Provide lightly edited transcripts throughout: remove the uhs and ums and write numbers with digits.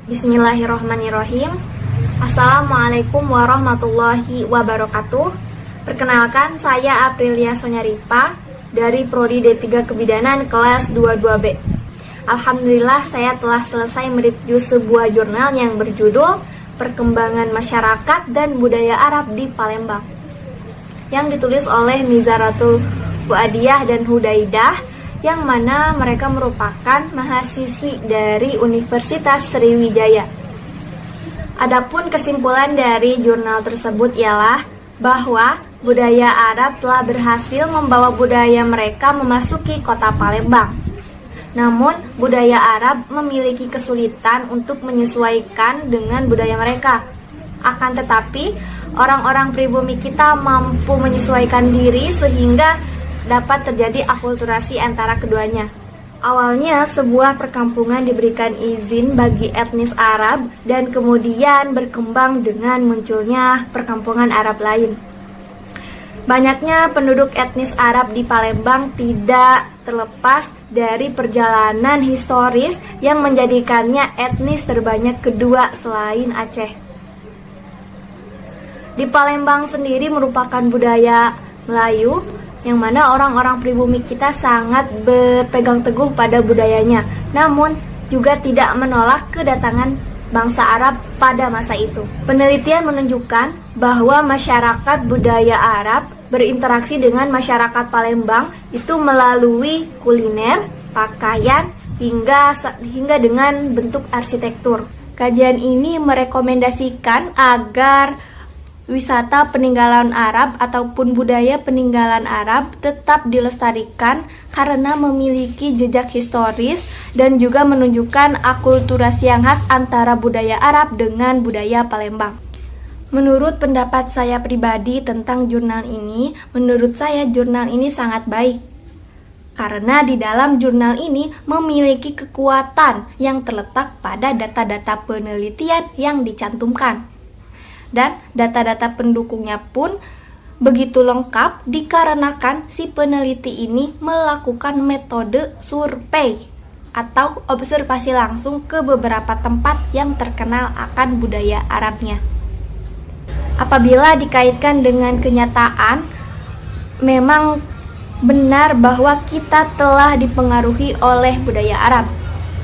Bismillahirrahmanirrahim. Assalamualaikum warahmatullahi wabarakatuh. Perkenalkan, saya Aprilia Sonyaripa dari Prodi D3 Kebidanan kelas 22B. Alhamdulillah, saya telah selesai mereview sebuah jurnal yang berjudul Perkembangan Masyarakat dan Budaya Arab di Palembang, yang ditulis oleh Mizaratul Fuadiyah dan Hudaidah, yang mana mereka merupakan mahasiswi dari Universitas Sriwijaya. Adapun kesimpulan dari jurnal tersebut ialah bahwa budaya Arab telah berhasil membawa budaya mereka memasuki kota Palembang. Namun, budaya Arab memiliki kesulitan untuk menyesuaikan dengan budaya mereka. Akan tetapi, orang-orang pribumi kita mampu menyesuaikan diri sehingga dapat terjadi akulturasi antara keduanya. Awalnya, sebuah perkampungan diberikan izin bagi etnis Arab dan kemudian berkembang dengan munculnya perkampungan Arab lain. Banyaknya penduduk etnis Arab di Palembang tidak terlepas dari perjalanan historis yang menjadikannya etnis terbanyak kedua selain Aceh. Di Palembang sendiri merupakan budaya Melayu, yang mana orang-orang pribumi kita sangat berpegang teguh pada budayanya, namun juga tidak menolak kedatangan bangsa Arab pada masa itu. Penelitian menunjukkan bahwa masyarakat budaya Arab berinteraksi dengan masyarakat Palembang itu melalui kuliner, pakaian, hingga dengan bentuk arsitektur. Kajian ini merekomendasikan agar wisata peninggalan Arab ataupun budaya peninggalan Arab tetap dilestarikan karena memiliki jejak historis dan juga menunjukkan akulturasi yang khas antara budaya Arab dengan budaya Palembang. Menurut pendapat saya pribadi tentang jurnal ini, menurut saya jurnal ini sangat baik. Karena di dalam jurnal ini memiliki kekuatan yang terletak pada data-data penelitian yang dicantumkan. Dan data-data pendukungnya pun begitu lengkap dikarenakan si peneliti ini melakukan metode survei atau observasi langsung ke beberapa tempat yang terkenal akan budaya Arabnya. Apabila dikaitkan dengan kenyataan, memang benar bahwa kita telah dipengaruhi oleh budaya Arab.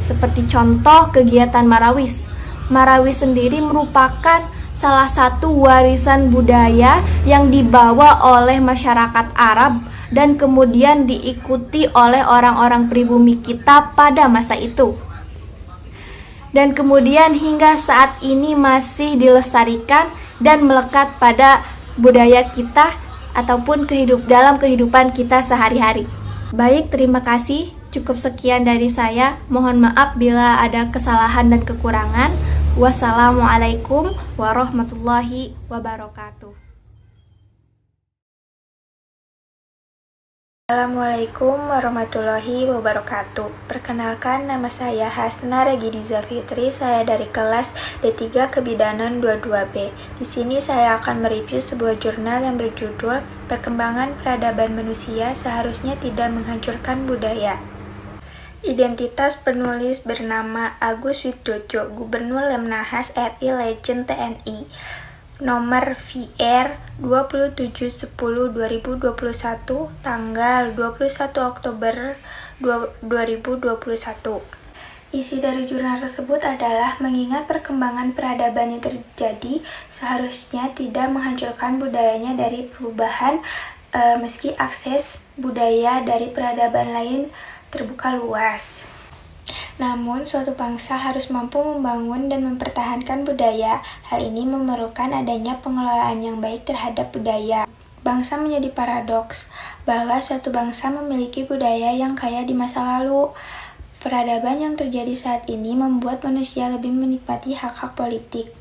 Seperti contoh kegiatan Marawis. Marawis sendiri merupakan salah satu warisan budaya yang dibawa oleh masyarakat Arab dan kemudian diikuti oleh orang-orang pribumi kita pada masa itu. Dan kemudian hingga saat ini masih dilestarikan dan melekat pada budaya kita ataupun dalam kehidupan kita sehari-hari. Baik, terima kasih. Cukup sekian dari saya. Mohon maaf bila ada kesalahan dan kekurangan. Wassalamualaikum warahmatullahi wabarakatuh. Assalamualaikum warahmatullahi wabarakatuh. Perkenalkan, nama saya Hasna Regidiza Fitri. Saya dari kelas D3 Kebidanan 22B. Di sini saya akan mereview sebuah jurnal yang berjudul Perkembangan Peradaban Manusia Seharusnya Tidak Menghancurkan Budaya. Identitas penulis bernama Agus Widodo, Gubernur Lemnahas RI Legend TNI, nomor VR 2710/2021, tanggal 21 Oktober 2021. Isi dari jurnal tersebut adalah mengingat perkembangan peradaban yang terjadi seharusnya tidak menghancurkan budayanya dari perubahan, meski akses budaya dari peradaban lain terbuka luas. Namun, suatu bangsa harus mampu membangun dan mempertahankan budaya. Hal ini memerlukan adanya pengelolaan yang baik terhadap budaya. Bangsa menjadi paradoks bahwa suatu bangsa memiliki budaya yang kaya di masa lalu. Peradaban yang terjadi saat ini membuat manusia lebih menikmati hak-hak politik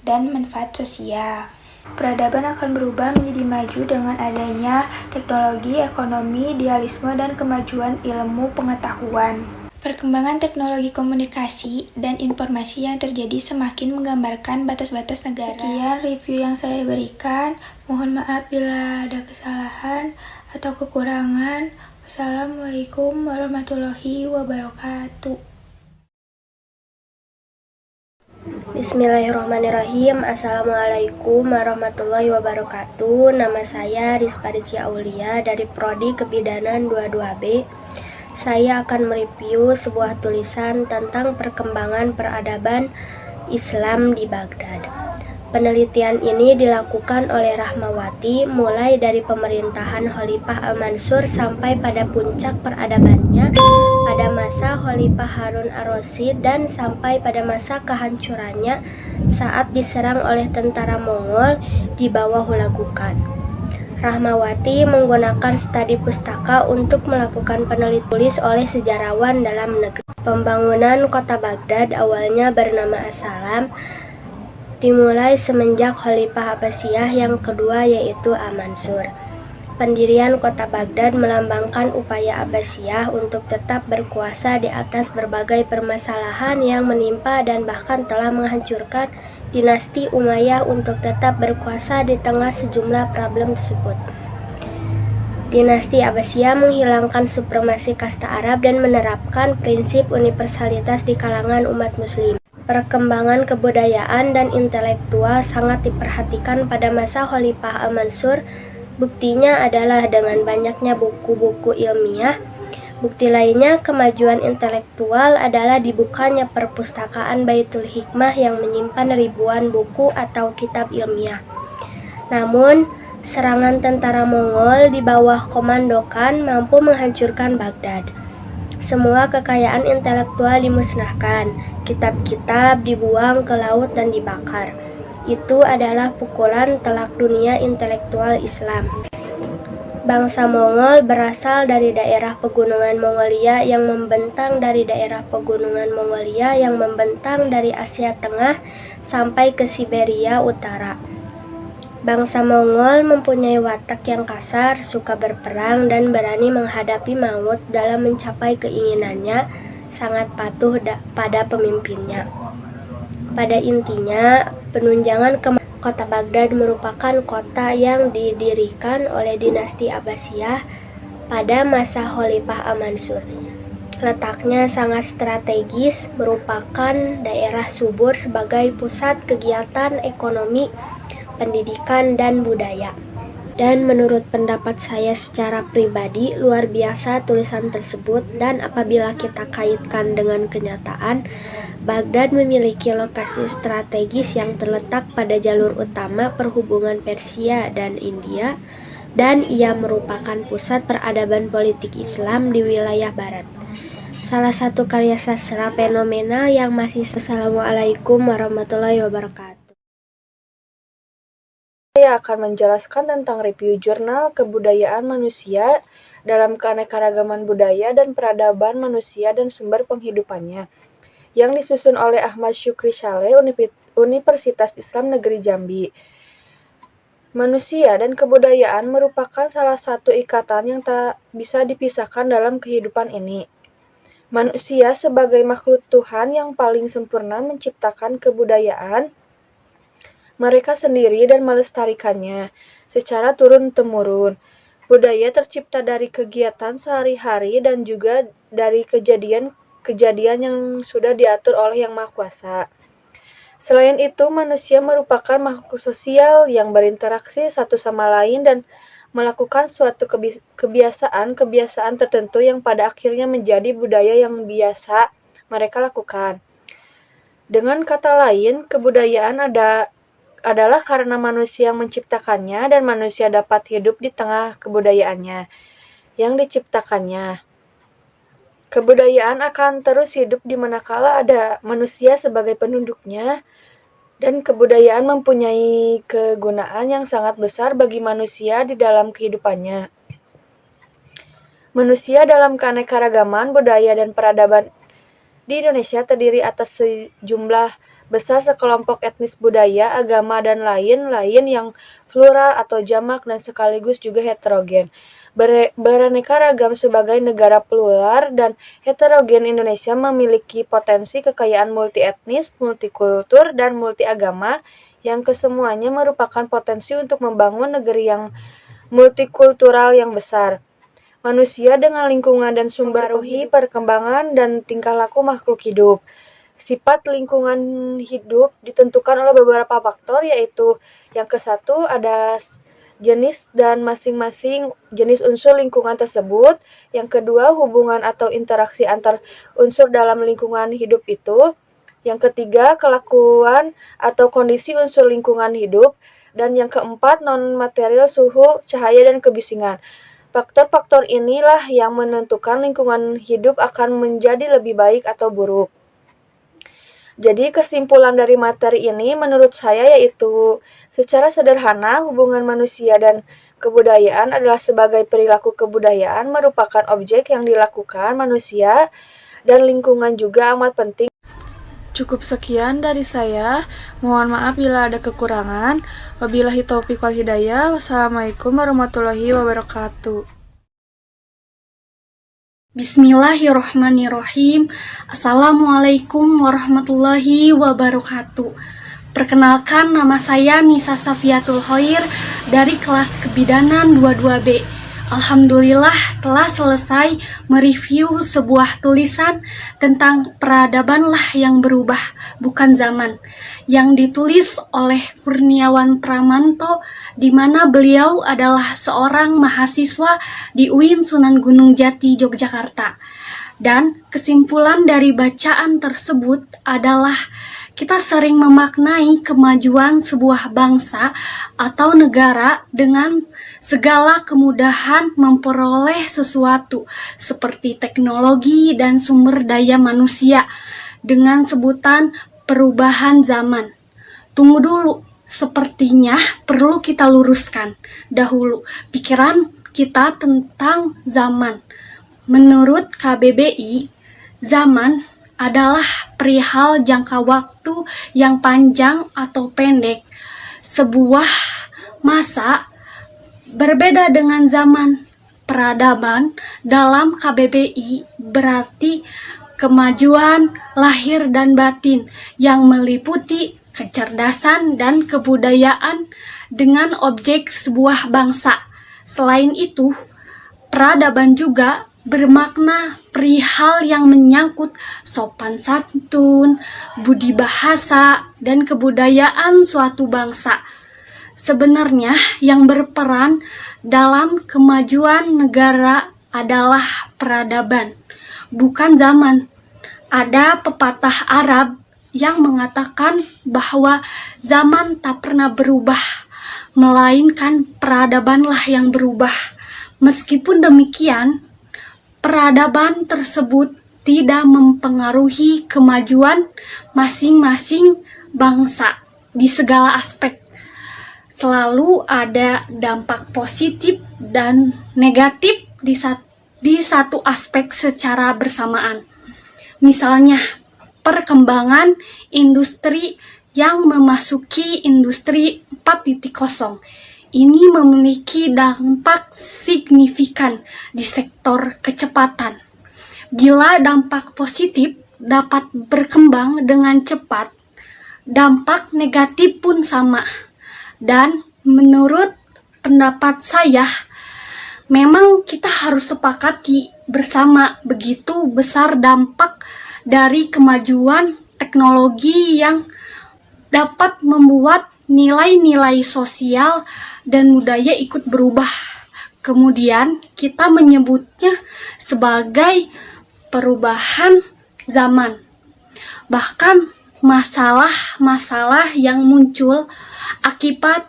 dan manfaat sosial. Peradaban akan berubah menjadi maju dengan adanya teknologi, ekonomi, idealisme, dan kemajuan ilmu pengetahuan. Perkembangan teknologi komunikasi dan informasi yang terjadi semakin menggambarkan batas-batas negara. Sekian review yang saya berikan. Mohon maaf bila ada kesalahan atau kekurangan. Wassalamualaikum warahmatullahi wabarakatuh. Bismillahirrahmanirrahim. Assalamualaikum warahmatullahi wabarakatuh. Nama saya Rizka Aulia dari Prodi Kebidanan 22B. Saya akan mereview sebuah tulisan tentang perkembangan peradaban Islam di Baghdad. Penelitian ini dilakukan oleh Rahmawati mulai dari pemerintahan Khalifah Al-Mansur sampai pada puncak peradabannya pada masa Khalifah Harun ar-Rasyid dan sampai pada masa kehancurannya saat diserang oleh tentara Mongol di bawah Hulagukan. Rahmawati menggunakan studi pustaka untuk melakukan penelitian tulis oleh sejarawan dalam negeri. Pembangunan kota Baghdad awalnya bernama As-Salam dimulai semenjak Khalifah Abbasiyah yang kedua yaitu Al-Mansur. Pendirian kota Baghdad melambangkan upaya Abbasiyah untuk tetap berkuasa di atas berbagai permasalahan yang menimpa dan bahkan telah menghancurkan dinasti Umayyah untuk tetap berkuasa di tengah sejumlah problem tersebut. Dinasti Abbasiyah menghilangkan supremasi kasta Arab dan menerapkan prinsip universalitas di kalangan umat muslim. Perkembangan kebudayaan dan intelektual sangat diperhatikan pada masa Khalifah Al-Mansur. Buktinya adalah dengan banyaknya buku-buku ilmiah. Bukti lainnya kemajuan intelektual adalah dibukanya perpustakaan Baitul Hikmah yang menyimpan ribuan buku atau kitab ilmiah. Namun, serangan tentara Mongol di bawah komando Khan mampu menghancurkan Baghdad. Semua kekayaan intelektual dimusnahkan, kitab-kitab dibuang ke laut dan dibakar. Itu adalah pukulan telak dunia intelektual Islam. Bangsa Mongol berasal dari daerah pegunungan Mongolia yang membentang dari daerah pegunungan Mongolia yang membentang dari Asia Tengah sampai ke Siberia Utara. Bangsa Mongol mempunyai watak yang kasar, suka berperang, dan berani menghadapi maut dalam mencapai keinginannya, sangat patuh pada pemimpinnya. Pada intinya, penunjangan ke kota Baghdad merupakan kota yang didirikan oleh dinasti Abbasiyah pada masa Khalifah Al-Mansur. Letaknya sangat strategis, merupakan daerah subur sebagai pusat kegiatan ekonomi, pendidikan, dan budaya. Dan menurut pendapat saya secara pribadi, luar biasa tulisan tersebut, dan apabila kita kaitkan dengan kenyataan, Baghdad memiliki lokasi strategis yang terletak pada jalur utama perhubungan Persia dan India, dan ia merupakan pusat peradaban politik Islam di wilayah barat. Salah satu karya sastra fenomenal yang masih. Assalamualaikum warahmatullahi wabarakatuh. Saya akan menjelaskan tentang review jurnal kebudayaan manusia dalam keanekaragaman budaya dan peradaban manusia dan sumber penghidupannya, yang disusun oleh Ahmad Syukri Saleh, Universitas Islam Negeri Jambi. Manusia dan kebudayaan merupakan salah satu ikatan yang tak bisa dipisahkan dalam kehidupan ini. Manusia sebagai makhluk Tuhan yang paling sempurna menciptakan kebudayaan mereka sendiri dan melestarikannya secara turun-temurun. Budaya tercipta dari kegiatan sehari-hari dan juga dari kejadian-kejadian yang sudah diatur oleh Yang Maha Kuasa. Selain itu, manusia merupakan makhluk sosial yang berinteraksi satu sama lain dan melakukan suatu kebiasaan tertentu yang pada akhirnya menjadi budaya yang biasa mereka lakukan. Dengan kata lain, kebudayaan adalah karena manusia menciptakannya dan manusia dapat hidup di tengah kebudayaannya yang diciptakannya. Kebudayaan akan terus hidup di manakala ada manusia sebagai penduduknya, dan kebudayaan mempunyai kegunaan yang sangat besar bagi manusia di dalam kehidupannya. Manusia dalam keanekaragaman budaya dan peradaban di Indonesia terdiri atas sejumlah besar sekelompok etnis budaya, agama, dan lain-lain yang plural atau jamak dan sekaligus juga heterogen. Beraneka ragam sebagai negara plural dan heterogen, Indonesia memiliki potensi kekayaan multi-etnis, multikultur, dan multi-agama yang kesemuanya merupakan potensi untuk membangun negeri yang multikultural yang besar. Manusia dengan lingkungan dan sumber rohi, perkembangan, dan tingkah laku makhluk hidup. Sifat lingkungan hidup ditentukan oleh beberapa faktor, yaitu yang ke-1 ada jenis dan masing-masing jenis unsur lingkungan tersebut. Yang kedua, hubungan atau interaksi antar unsur dalam lingkungan hidup itu. Yang ketiga, kelakuan atau kondisi unsur lingkungan hidup. Dan yang keempat, non-material, suhu, cahaya, dan kebisingan. Faktor-faktor inilah yang menentukan lingkungan hidup akan menjadi lebih baik atau buruk. Jadi kesimpulan dari materi ini menurut saya yaitu secara sederhana hubungan manusia dan kebudayaan adalah sebagai perilaku kebudayaan merupakan objek yang dilakukan manusia dan lingkungan juga amat penting. Cukup sekian dari saya. Mohon maaf bila ada kekurangan. Wabillahi taufiq wal hidayah. Wassalamualaikum warahmatullahi wabarakatuh. Bismillahirrohmanirrohim. Assalamualaikum warahmatullahi wabarakatuh. Perkenalkan, nama saya Nisa Safiatul Khair dari kelas Kebidanan 22B. Alhamdulillah telah selesai mereview sebuah tulisan tentang peradabanlah yang berubah, bukan zaman, yang ditulis oleh Kurniawan Pramanto, di mana beliau adalah seorang mahasiswa di UIN Sunan Gunung Jati, Yogyakarta. Dan kesimpulan dari bacaan tersebut adalah kita sering memaknai kemajuan sebuah bangsa atau negara dengan segala kemudahan memperoleh sesuatu seperti teknologi dan sumber daya manusia dengan sebutan perubahan zaman. Tunggu dulu, sepertinya perlu kita luruskan dahulu pikiran kita tentang zaman. Menurut KBBI, zaman adalah perihal jangka waktu yang panjang atau pendek. Sebuah masa berbeda dengan zaman. Peradaban dalam KBBI berarti kemajuan lahir dan batin yang meliputi kecerdasan dan kebudayaan dengan objek sebuah bangsa. Selain itu, peradaban juga bermakna perihal yang menyangkut sopan santun, budi bahasa, dan kebudayaan suatu bangsa. Sebenarnya yang berperan dalam kemajuan negara adalah peradaban, bukan zaman. Ada pepatah Arab yang mengatakan bahwa zaman tak pernah berubah, melainkan peradabanlah yang berubah. Meskipun demikian, peradaban tersebut tidak mempengaruhi kemajuan masing-masing bangsa di segala aspek. Selalu ada dampak positif dan negatif di satu aspek secara bersamaan. Misalnya, perkembangan industri yang memasuki industri 4.0. Ini memiliki dampak signifikan di sektor kecepatan. Bila dampak positif dapat berkembang dengan cepat, dampak negatif pun sama. Dan menurut pendapat saya, memang kita harus sepakati bersama begitu besar dampak dari kemajuan teknologi yang dapat membuat nilai-nilai sosial dan budaya ikut berubah. Kemudian kita menyebutnya sebagai perubahan zaman. Bahkan masalah-masalah yang muncul akibat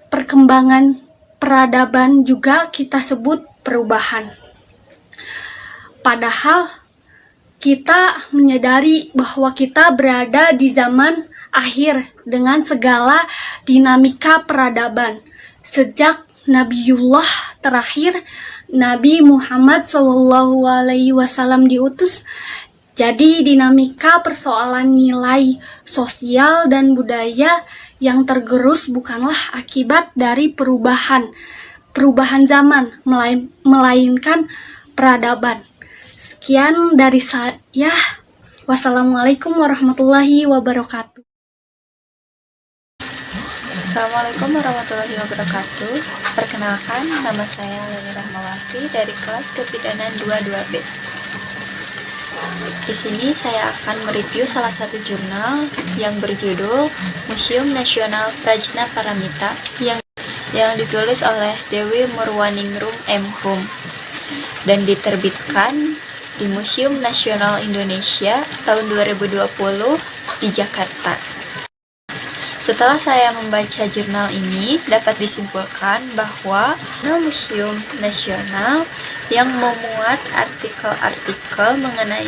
perkembangan peradaban juga kita sebut perubahan. Padahal kita menyadari bahwa kita berada di zaman akhir dengan segala dinamika peradaban. Sejak Nabiullah terakhir, Nabi Muhammad SAW diutus, jadi dinamika persoalan nilai sosial dan budaya yang tergerus bukanlah akibat dari perubahan zaman, melainkan peradaban. Sekian dari saya. Wassalamualaikum warahmatullahi wabarakatuh. Assalamualaikum warahmatullahi wabarakatuh. Perkenalkan, nama saya Leni Rahmawati dari kelas Kebidanan 22B. Di sini saya akan mereview salah satu jurnal yang berjudul Museum Nasional Prajna Paramita yang ditulis oleh Dewi Murwaningrum M.Hum dan diterbitkan di Museum Nasional Indonesia tahun 2020 di Jakarta. Setelah saya membaca jurnal ini, dapat disimpulkan bahwa Museum Nasional yang memuat artikel-artikel mengenai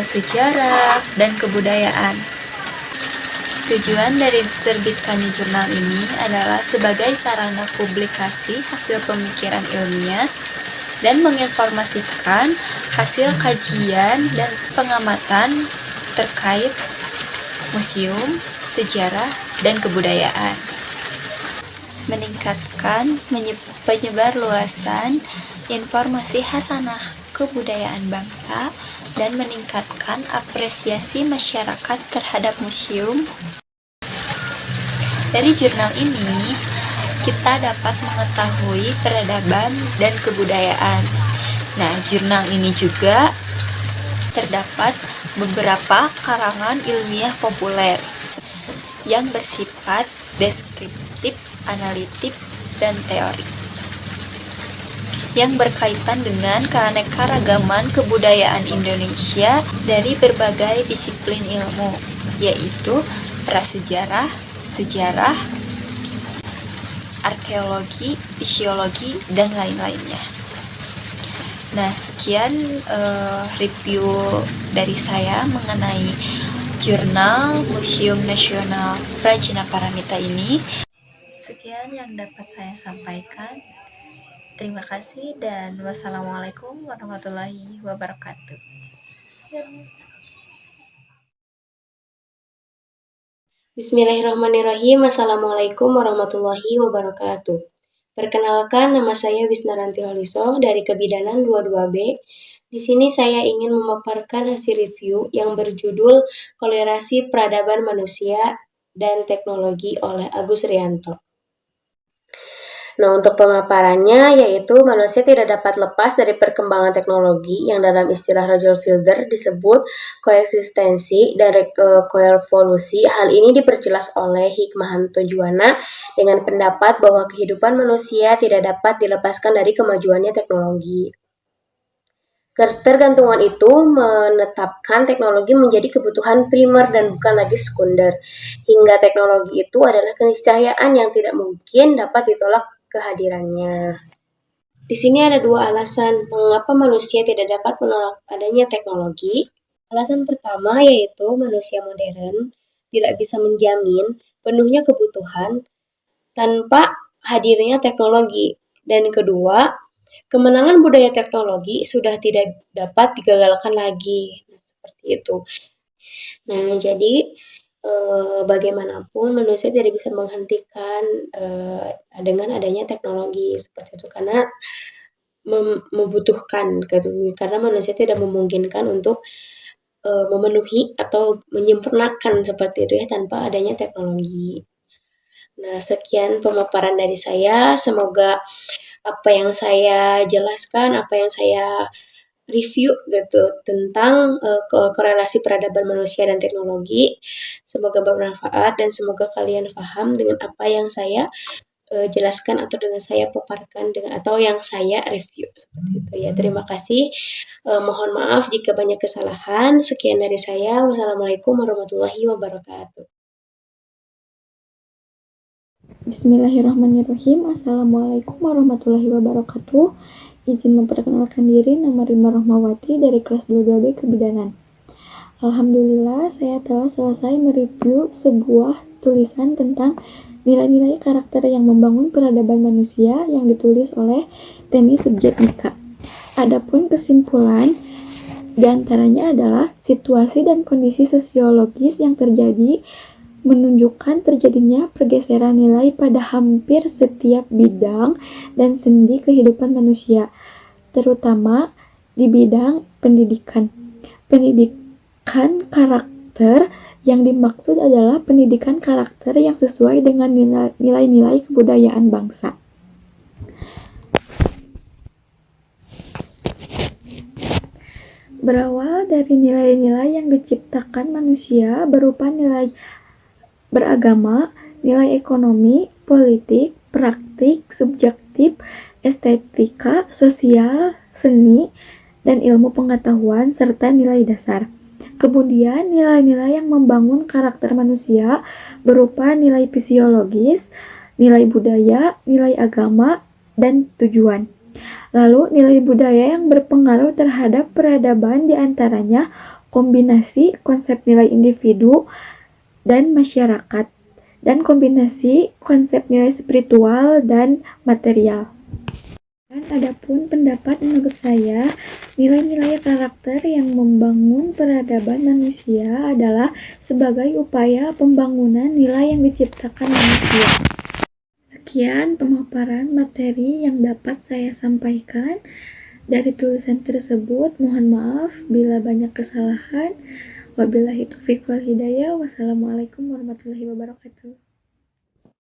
sejarah dan kebudayaan. Tujuan dari diterbitkannya jurnal ini adalah sebagai sarana publikasi hasil pemikiran ilmiah dan menginformasikan hasil kajian dan pengamatan terkait museum, sejarah, dan kebudayaan. Meningkatkan penyebar luasan informasi hasanah kebudayaan bangsa dan meningkatkan apresiasi masyarakat terhadap museum. Dari jurnal ini, kita dapat mengetahui peradaban dan kebudayaan. Nah, jurnal ini juga terdapat beberapa karangan ilmiah populer yang bersifat deskriptif, analitik, dan teorik yang berkaitan dengan keanekaragaman kebudayaan Indonesia dari berbagai disiplin ilmu, yaitu prasejarah, sejarah, arkeologi, fisiologi, dan lain-lainnya. Nah, sekian review dari saya mengenai jurnal Museum Nasional Prajna Paramita ini. Sekian yang dapat saya sampaikan. Terima kasih dan wassalamualaikum warahmatullahi wabarakatuh. Bismillahirrahmanirrahim. Assalamualaikum warahmatullahi wabarakatuh. Perkenalkan, nama saya Wisnaranti Holiso dari Kebidanan 22B. Di sini saya ingin memaparkan hasil review yang berjudul Kolerasi Peradaban Manusia dan Teknologi oleh Agus Rianto. Nah, untuk pemaparannya yaitu manusia tidak dapat lepas dari perkembangan teknologi yang dalam istilah Roger Fielder disebut koeksistensi dan koevolusi. Hal ini diperjelas oleh Hikmahanto Juwana dengan pendapat bahwa kehidupan manusia tidak dapat dilepaskan dari kemajuannya teknologi. Ketergantungan itu menetapkan teknologi menjadi kebutuhan primer dan bukan lagi sekunder, hingga teknologi itu adalah keniscayaan yang tidak mungkin dapat ditolak kehadirannya. Di sini ada dua alasan mengapa manusia tidak dapat menolak adanya teknologi. Alasan pertama yaitu manusia modern tidak bisa menjamin penuhnya kebutuhan tanpa hadirnya teknologi. Dan kedua, kemenangan budaya teknologi sudah tidak dapat digagalkan lagi. Nah, seperti itu. Nah, jadi bagaimanapun manusia tidak bisa menghentikan dengan adanya teknologi seperti itu karena membutuhkan karena manusia tidak memungkinkan untuk memenuhi atau menyempurnakan seperti itu ya tanpa adanya teknologi. Nah, sekian pemaparan dari saya. Semoga apa yang saya jelaskan, apa yang saya review gitu tentang korelasi peradaban manusia dan teknologi semoga bermanfaat dan semoga kalian paham dengan apa yang saya jelaskan atau dengan saya paparkan dengan atau yang saya review seperti itu ya. Terima kasih. Mohon maaf jika banyak kesalahan. Sekian dari saya. Wassalamualaikum warahmatullahi wabarakatuh. Bismillahirrahmanirrahim. Assalamualaikum warahmatullahi wabarakatuh. Izin memperkenalkan diri, nama Rima Rohmawati dari kelas 22B Kebidanan. Alhamdulillah, saya telah selesai mereview sebuah tulisan tentang nilai-nilai karakter yang membangun peradaban manusia yang ditulis oleh Teni Subjatmika. Adapun kesimpulan diantaranya adalah situasi dan kondisi sosiologis yang terjadi menunjukkan terjadinya pergeseran nilai pada hampir setiap bidang dan sendi kehidupan manusia, terutama di bidang pendidikan. Pendidikan karakter yang dimaksud adalah pendidikan karakter yang sesuai dengan nilai-nilai kebudayaan bangsa. Berawal dari nilai-nilai yang diciptakan manusia berupa nilai beragama, nilai ekonomi, politik, praktik, subjektif, estetika, sosial, seni, dan ilmu pengetahuan, serta nilai dasar. Kemudian, nilai-nilai yang membangun karakter manusia berupa nilai fisiologis, nilai budaya, nilai agama, dan tujuan. Lalu, nilai budaya yang berpengaruh terhadap peradaban diantaranya kombinasi konsep nilai individu dan masyarakat, dan kombinasi konsep nilai spiritual dan material. Dan adapun pendapat menurut saya, nilai-nilai karakter yang membangun peradaban manusia adalah sebagai upaya pembangunan nilai yang diciptakan manusia. Sekian pemaparan materi yang dapat saya sampaikan dari tulisan tersebut. Mohon maaf bila banyak kesalahan. Wabillahi taufiq wal hidayah. Wassalamualaikum warahmatullahi wabarakatuh.